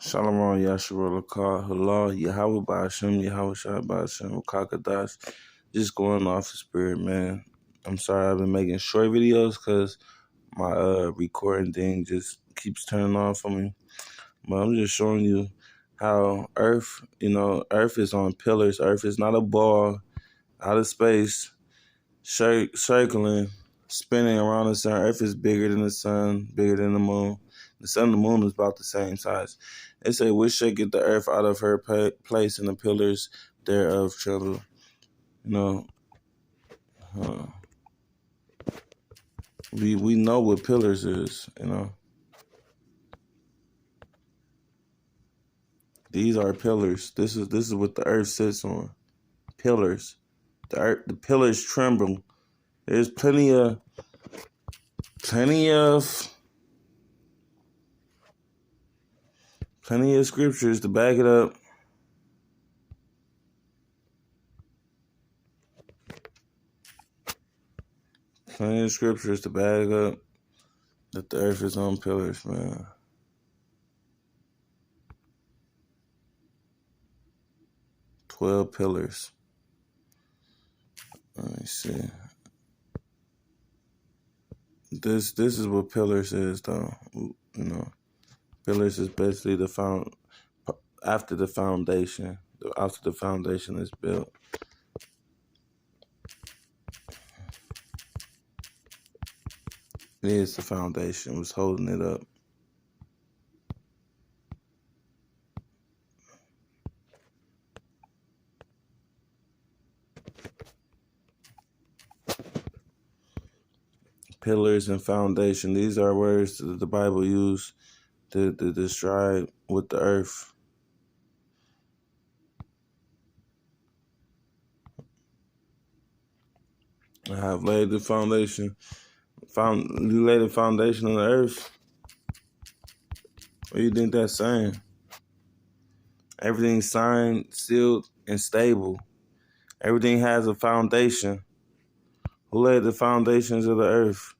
Shalom Yashua Lakar Halal Yahweh Ba'ashem Yahweh Shai Ba'ashem Kakadash. Just going off the spirit, man. I'm sorry I've been making short videos because my recording thing just keeps turning off on me. But I'm just showing you how Earth, Earth is on pillars. Earth is not a ball out of space, circling, spinning around the sun. Earth is bigger than the sun, bigger than the moon. The sun and the moon is about the same size. They say, which shall get the earth out of her place and the pillars thereof tremble. We know what pillars is. These are pillars. This is what the earth sits on. Pillars. The pillars tremble. There's plenty of scriptures to back it up. Plenty of scriptures to back up that the earth is on pillars, man. 12 pillars. Let me see. This is what pillars is, though. Pillars is basically after the foundation. After the foundation is built. It is the foundation. Was holding it up. Pillars and foundation. These are words that the Bible used to describe with the earth. I have laid the foundation. You lay the foundation on the earth. What do you think that's saying? Everything's signed, sealed, and stable. Everything has a foundation. Who laid the foundations of the earth?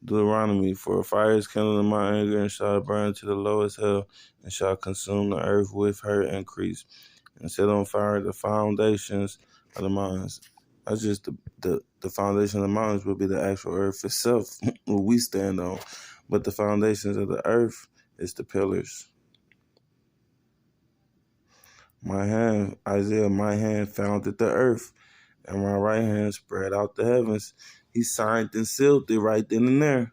Deuteronomy, for a fire is kindled in my anger and shall burn to the lowest hell and shall consume the earth with her increase and set on fire the foundations of the mountains. That's just the foundation of the mountains would be the actual earth itself, what we stand on. But the foundations of the earth is the pillars. My hand, Isaiah, my hand founded the earth, and my right hand spread out the heavens. He signed and sealed it right then and there.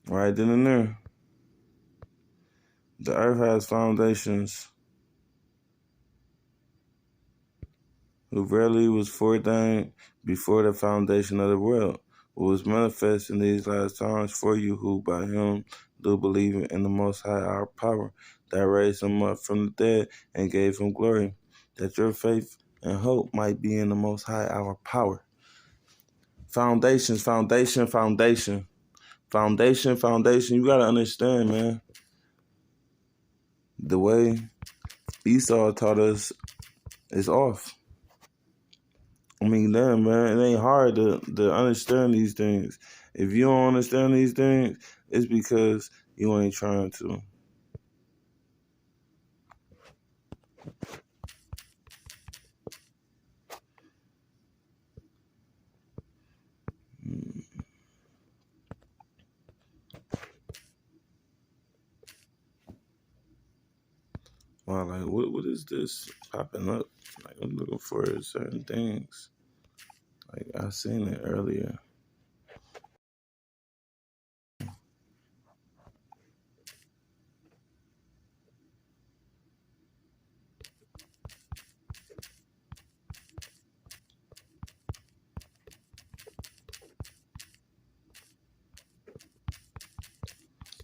Right then and there. The earth has foundations. Who verily was foreordained before the foundation of the world, who was manifest in these last times for you, who by him do believe in the Most High our power, that raised him up from the dead and gave him glory, that your faith and hope might be in the Most High our power. Foundations, foundation. You gotta understand, man. The way Esau taught us is off. I mean, damn, man, it ain't hard to understand these things. If you don't understand these things, it's because you ain't trying to. Wow, like, what is this popping up? Like, I'm looking for certain things. Like, I seen it earlier.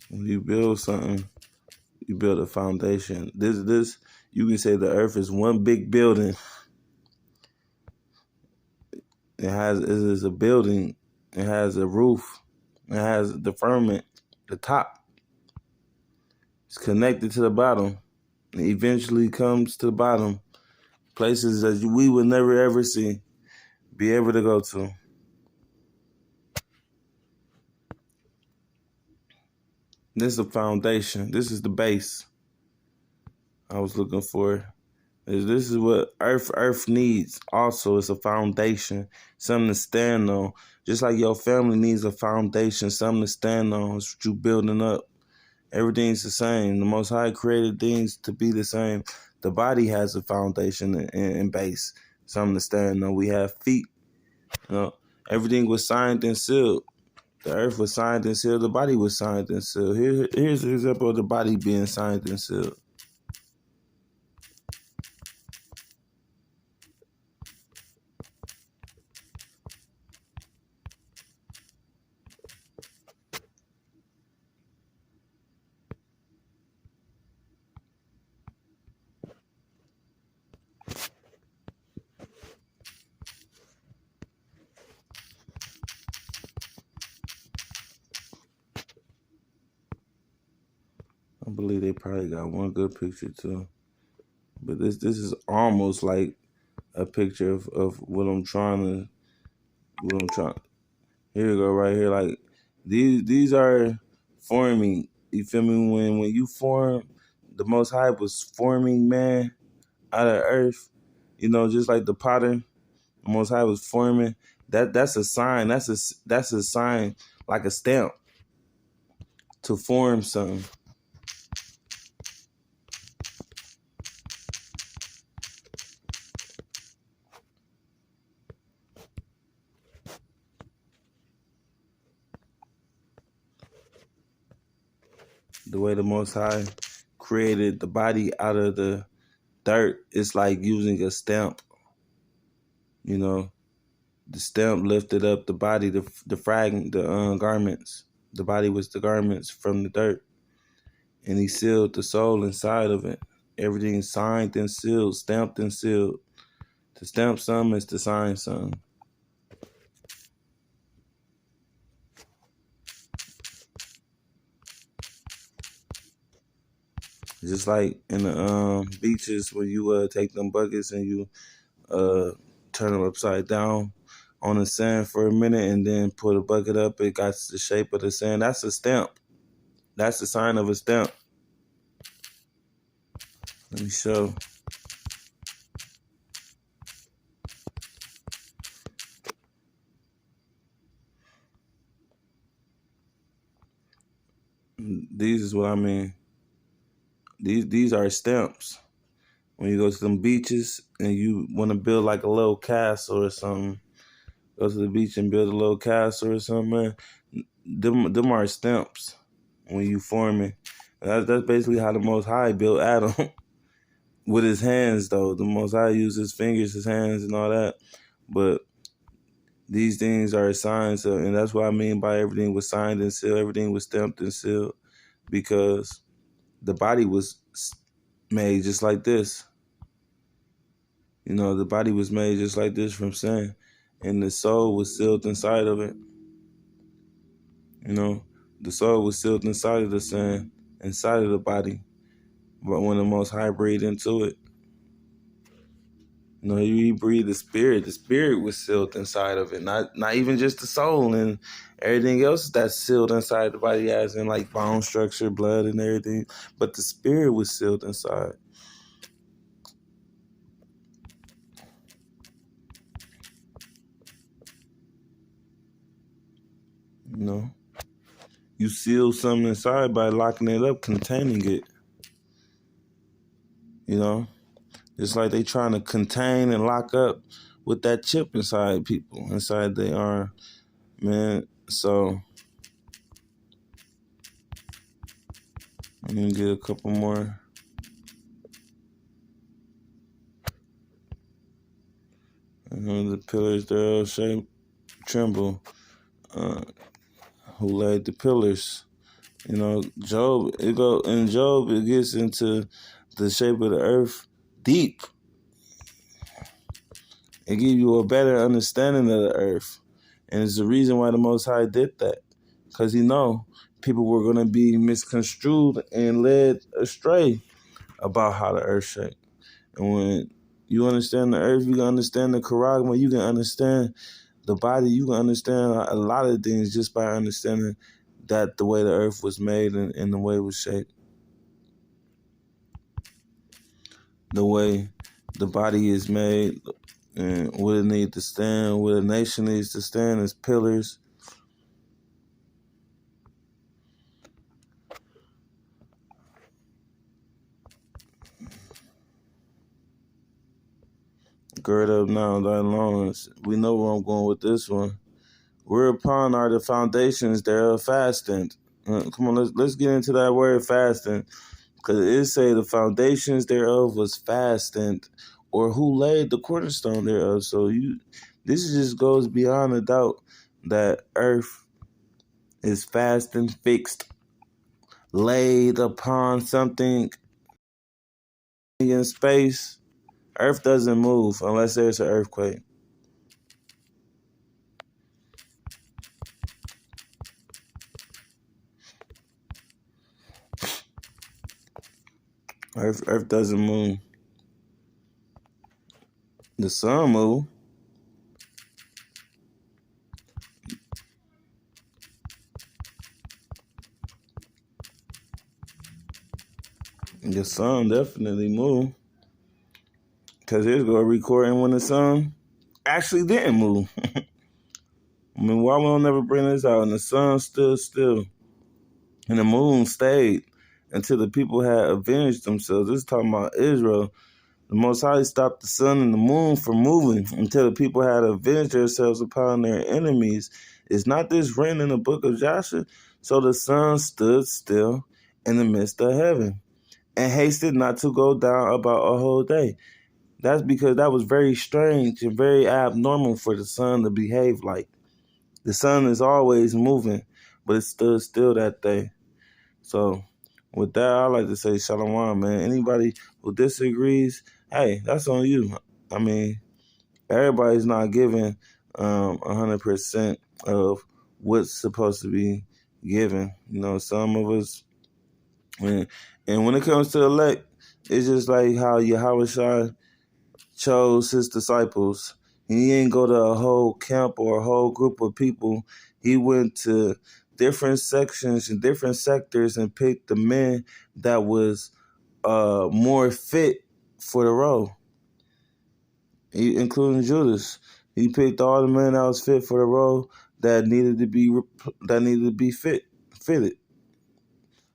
When you build something, you build a foundation. This, you can say the earth is one big building. It is a building. It has a roof. It has the firmament, the top. It's connected to the bottom. It eventually comes to the bottom. Places that we would never ever be able to go to. This is the foundation. This is the base I was looking for. This is what Earth needs. Also, it's a foundation, something to stand on. Just like your family needs a foundation, something to stand on. It's what you building up. Everything's the same. The Most High created things to be the same. The body has a foundation and base, something to stand on. We have feet. You know, everything was signed and sealed. The earth was signed and sealed. The body was signed and sealed. Here's an example of the body being signed and sealed. I believe they probably got one good picture too. But this is almost like a picture of what I'm trying. Here we go, right here. Like these are forming. You feel me? When you form, the Most High was forming man out of earth. You know, just like the potter, the Most High was forming. That's a sign. That's a sign, like a stamp to form something. The way the Most High created the body out of the dirt, it's like using a stamp. You know, the stamp lifted up the body, the fragment, the garments. The body was the garments from the dirt, and He sealed the soul inside of it. Everything signed and sealed, stamped and sealed. To stamp something is to sign something. Just like in the beaches where you take them buckets and you uh, turn them upside down on the sand for a minute and then put a bucket up, it got the shape of the sand. That's a stamp. That's the sign of a stamp. Let me show. These is what I mean. These are stamps. When you go to them beaches and you want to build like a little castle or something, go to the beach and build a little castle or something, man. Them are stamps when you forming. That's basically how the Most High built Adam with his hands, though. The Most High used his fingers, his hands, and all that. But these things are signs of, and that's what I mean by everything was signed and sealed, everything was stamped and sealed, because the body was made just like this. You know, the body was made just like this from sin, and the soul was sealed inside of it. You know, the soul was sealed inside of the sin, inside of the body. But when the Most High breathed into it, you know, He breathed the spirit was sealed inside of it. Not even just the soul and everything else that's sealed inside the body, as in like bone structure, blood, and everything. But the spirit was sealed inside. You know, you seal something inside by locking it up, containing it. You know, it's like they trying to contain and lock up with that chip inside people, inside their arm, man. So let me get a couple more. The pillars, they're shaped, tremble. Who laid the pillars? You know, Job. In Job. It gets into the shape of the earth deep. It gives you a better understanding of the earth, and it's the reason why the Most High did that, because He know people were going to be misconstrued and led astray about how the earth shaped. And when you understand the earth, you can understand the charagma, you can understand the body, you can understand a lot of things just by understanding that the way the earth was made and the way it was shaped, the way the body is made, and what it needs to stand, what a nation needs to stand as pillars. Gird up now thy loins. We know where I'm going with this one. Whereupon are the foundations thereof fasting. Come on, let's get into that word fasting. Because it say the foundations thereof was fastened, or who laid the cornerstone thereof. So this just goes beyond a doubt that earth is fastened, fixed, laid upon something in space. Earth doesn't move unless there's an earthquake. Earth doesn't move. The sun move. The sun definitely move. Because here's go recording when the sun actually didn't move. I mean, why we don't never bring this out? And the sun stood still. And the moon stayed until the people had avenged themselves. This is talking about Israel. The Most High stopped the sun and the moon from moving until the people had avenged themselves upon their enemies. Is not this written in the book of Joshua? So the sun stood still in the midst of heaven and hasted not to go down about a whole day. That's because that was very strange and very abnormal for the sun to behave like. The sun is always moving, but it stood still that day. So with that, I like to say shalom, man. Anybody who disagrees, hey, that's on you. I mean, everybody's not giving 100% of what's supposed to be given. You know, some of us, and when it comes to elect, it's just like how Yahweh chose his disciples. He didn't go to a whole camp or a whole group of people. He went to different sections and different sectors and picked the men that was more fit for the role, including Judas. He picked all the men that was fit for the role that needed to be fitted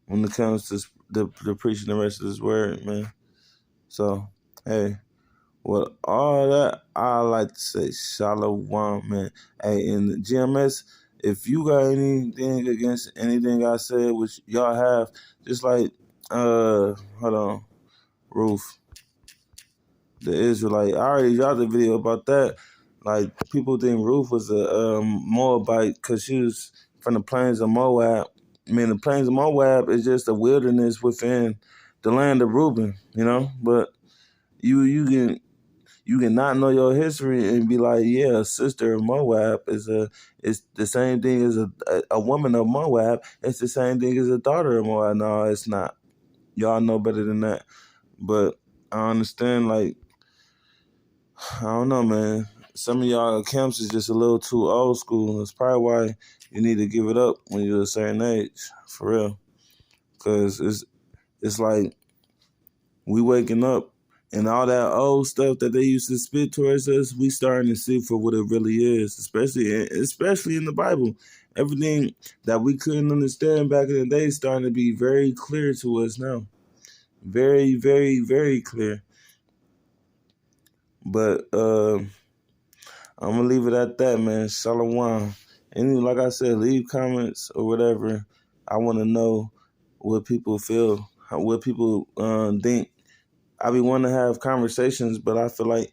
when it comes to the preaching the rest of this word, man. So, hey. Well, all that, I like to say shalom, man. Hey, in the GMS, if you got anything against anything I said, which y'all have, just like, hold on, Ruth, the Israelite. I already dropped a video about that. Like, people think Ruth was a Moabite because she was from the plains of Moab. I mean, the plains of Moab is just a wilderness within the land of Reuben, you know? But you can not know your history and be like, yeah, a sister of Moab is the same thing as a woman of Moab. It's the same thing as a daughter of Moab. No, it's not. Y'all know better than that. But I understand, like, I don't know, man. Some of y'all camps is just a little too old school. That's probably why you need to give it up when you're a certain age, for real. Because it's like we waking up and all that old stuff that they used to spit towards us, we starting to see for what it really is, especially in the Bible. Everything that we couldn't understand back in the day is starting to be very clear to us now. Very, very, very clear. But I'm gonna leave it at that, man. Shalom. And like I said, leave comments or whatever. I want to know what people feel, what people think. I be wanting to have conversations, but I feel like,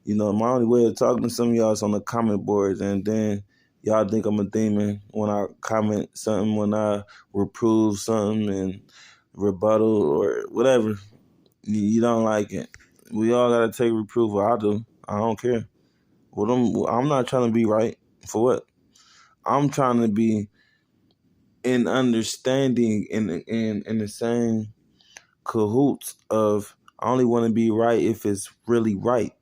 you know, my only way of talking to some of y'all is on the comment boards, and then y'all think I'm a demon when I comment something, when I reprove something and rebuttal or whatever. You don't like it. We all gotta take reproval. I do. I don't care. I'm not trying to be right. For what? I'm trying to be in understanding in the same cahoots of I only want to be right if it's really right.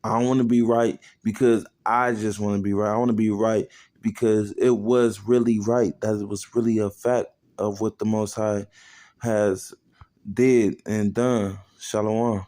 I don't want to be right because I just want to be right. I want to be right because it was really right. That it was really a fact of what the Most High has did and done. Shalom.